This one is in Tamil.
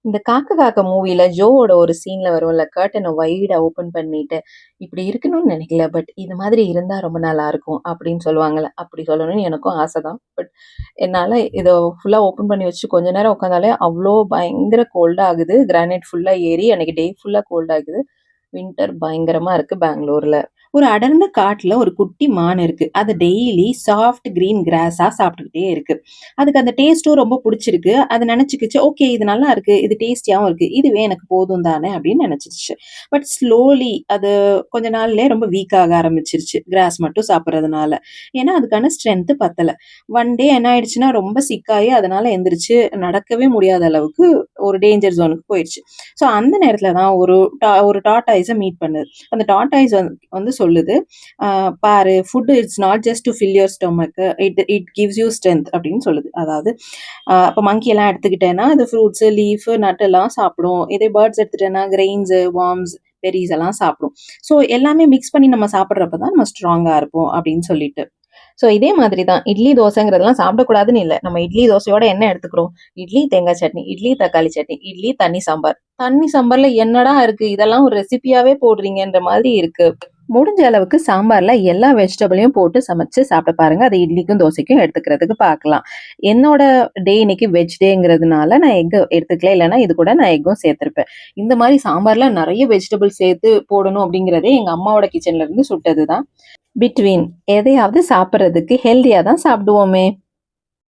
இந்த காக்க காக்க மூவில ஜோவோட ஒரு சீன்ல வரும்ல, கர்டன வைடா ஓப்பன் பண்ணிட்டு, "இப்படி இருக்கணும்னு நெனைக்கல. பட் இது மாதிரி இருந்தா ரொம்ப நல்லாருக்கும்." அப்படின்னு சொல்லுவாங்கல்ல. அப்படி சொல்லணும்னு எனக்கும் ஆசை தான். பட் என்னால இத ஃபுல்லா ஓப்பன் பண்ணி வச்சு கொஞ்ச நேரம் உட்காந்தாலே அவ்ளோ பயங்கர கோல்டா ஆகுது. கிரானைட் ஃபுல்லா ஏறி அன்னைக்கு டே ஃபுல்லா கோல்ட் ஆகுது. வின்டர் பயங்கரமா இருக்கு பெங்களூர்ல. ஒரு அடர்ந்த காட்டுல ஒரு குட்டி மான் இருக்கு. அது டெய்லி சாஃப்ட் கிரீன் கிராஸா சாப்பிட்டுக்கிட்டே இருக்கு. அதுக்கு அந்த டேஸ்ட்டும் ரொம்ப புடிச்சிருக்கு. அது நெனச்சுக்கிச்சு, "ஓகே இது நல்லா இருக்கு. இது டேஸ்டியாவும் இருக்கு. இதுவே எனக்கு போதும் தானே" அப்படின்னு நெனச்சிருச்சு. பட் ஸ்லோலி அது கொஞ்ச நாள்லயே ரொம்ப வீக் ஆக ஆரம்பிச்சிருச்சு. கிராஸ் மட்டும் சாப்பிடுறதுனால. ஏன்னா அதுக்கான ஸ்ட்ரென்த் பத்தல. ஒன் டே என்ன ஆயிடுச்சுன்னா ரொம்ப சிக் ஆயி அதனால எந்திரிச்சு நடக்கவே முடியாத அளவுக்கு ஒரு டேஞ்சர் ஜோனுக்கு போயிருச்சு. ஸோ அந்த நேரத்துல தான் ஒரு டார்டாய்ஸ மீட் பண்ணுது. அந்த டார்டாய்ஸ் வந்து சொல்லுது, பாரு food it's not just to fill your stomach. It it gives you strength" அப்படின்னு சொல்லுது. அதாவது அப்ப மங்கி எல்லாம் எடுத்துக்கிட்டேன்னா, அது ஃப்ரூட்ஸ், லீஃப், நட் எல்லாம் சாப்பிடும். இதே பேர்ட்ஸ் எடுத்துட்டேன்னா கிரெயின்ஸ், வார்ம்ஸ், பெர்ரீஸ் எல்லாம் சாப்பிடும். ஸோ எல்லாமே மிக்ஸ் பண்ணி நம்ம சாப்பிடுறப்ப தான் நம்ம ஸ்ட்ராங்கா இருப்போம் அப்படின்னு சொல்லிட்டு. ஸோ இதே மாதிரி தான் இட்லி, தோசைங்கிறதெல்லாம் சாப்பிடக்கூடாதுன்னு இல்ல. நம்ம இட்லி, தோசையோட என்ன எடுத்துக்கிறோம்? இட்லி, தேங்காய் சட்னி, இட்லி, தக்காளி சட்னி, இட்லி, தண்ணி சாம்பார். தண்ணி சாம்பார்ல என்னடா இருக்கு? இதெல்லாம் ஒரு ரெசிபியாவே போடுறீங்கன்ற மாதிரி இருக்கு. முடிஞ்ச அளவுக்கு சாம்பார்ல எல்லா வெஜிடபிளையும் போட்டு சமைச்சு சாப்பிட்டு பாருங்க. அது இட்லிக்கும், தோசைக்கும் எடுத்துக்கிறதுக்கு பார்க்கலாம். என்னோட டே இன்னைக்கு வெஜ் டேங்கிறதுனால நான் எக் எடுத்துக்கல. இல்லன்னா இது கூட நான் எக்கும் சேர்த்திருப்பேன். இந்த மாரி சாம்பார்ல நெறைய வெஜிடபிள் சேர்த்து போடணும் அப்படிங்கிறதே எங்க அம்மாவோட கிச்சன்ல இருந்து சுட்டது தான். பிட்வீன் எதையாவது சாப்பிடுறதுக்கு ஹெல்தியா தான் சாப்பிடுவோமே!